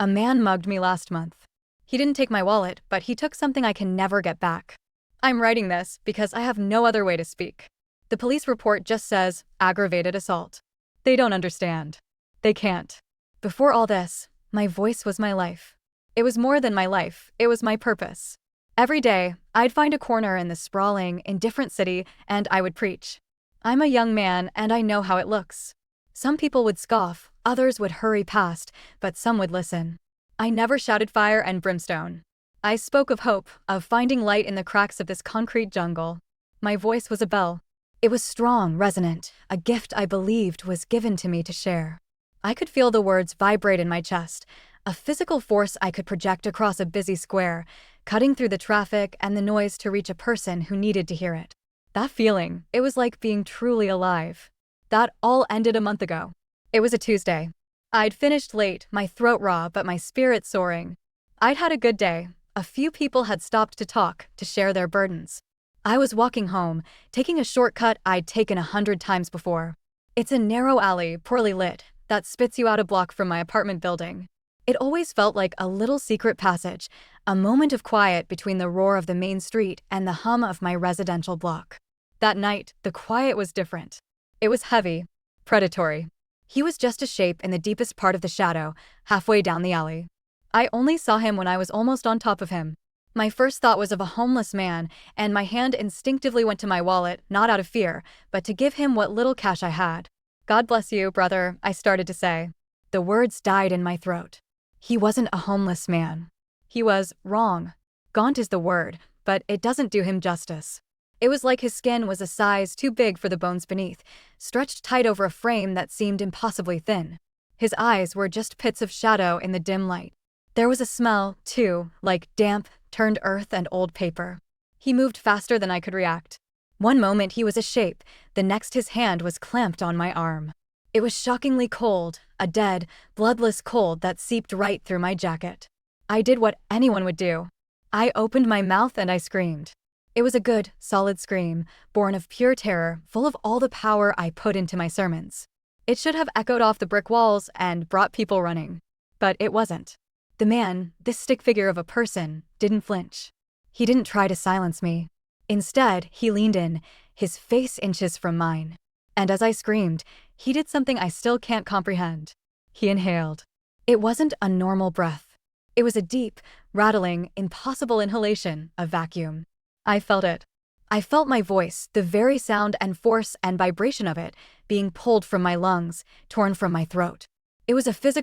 A man mugged me last month. He didn't take my wallet, but he took something I can never get back. I'm writing this because I have no other way to speak. The police report just says aggravated assault. They don't understand. They can't. Before all this, my voice was my life. It was more than my life, it was my purpose. Every day, I'd find a corner in the sprawling, indifferent city and I would preach. I'm a young man and I know how it looks. Some people would scoff, others would hurry past, but some would listen. I never shouted fire and brimstone. I spoke of hope, of finding light in the cracks of this concrete jungle. My voice was a bell. It was strong, resonant, a gift I believed was given to me to share. I could feel the words vibrate in my chest, a physical force I could project across a busy square, cutting through the traffic and the noise to reach a person who needed to hear it. That feeling, it was like being truly alive. That all ended a month ago. It was a Tuesday. I'd finished late, my throat raw but my spirit soaring. I'd had a good day. A few people had stopped to talk, to share their burdens. I was walking home, taking a shortcut I'd taken 100 times before. It's a narrow alley, poorly lit, that spits you out a block from my apartment building. It always felt like a little secret passage, a moment of quiet between the roar of the main street and the hum of my residential block. That night, the quiet was different. It was heavy, predatory. He was just a shape in the deepest part of the shadow, halfway down the alley. I only saw him when I was almost on top of him. My first thought was of a homeless man, and my hand instinctively went to my wallet, not out of fear, but to give him what little cash I had. "God bless you, brother," I started to say. The words died in my throat. He wasn't a homeless man. He was wrong. Gaunt is the word, but it doesn't do him justice. It was like his skin was a size too big for the bones beneath, stretched tight over a frame that seemed impossibly thin. His eyes were just pits of shadow in the dim light. There was a smell, too, like damp, turned earth and old paper. He moved faster than I could react. One moment he was a shape, the next his hand was clamped on my arm. It was shockingly cold, a dead, bloodless cold that seeped right through my jacket. I did what anyone would do. I opened my mouth and I screamed. It was a good, solid scream, born of pure terror, full of all the power I put into my sermons. It should have echoed off the brick walls and brought people running. But it wasn't. The man, this stick figure of a person, didn't flinch. He didn't try to silence me. Instead, he leaned in, his face inches from mine. And as I screamed, he did something I still can't comprehend. He inhaled. It wasn't a normal breath. It was a deep, rattling, impossible inhalation, a vacuum. I felt it. I felt my voice, the very sound and force and vibration of it, being pulled from my lungs, torn from my throat. It was a physical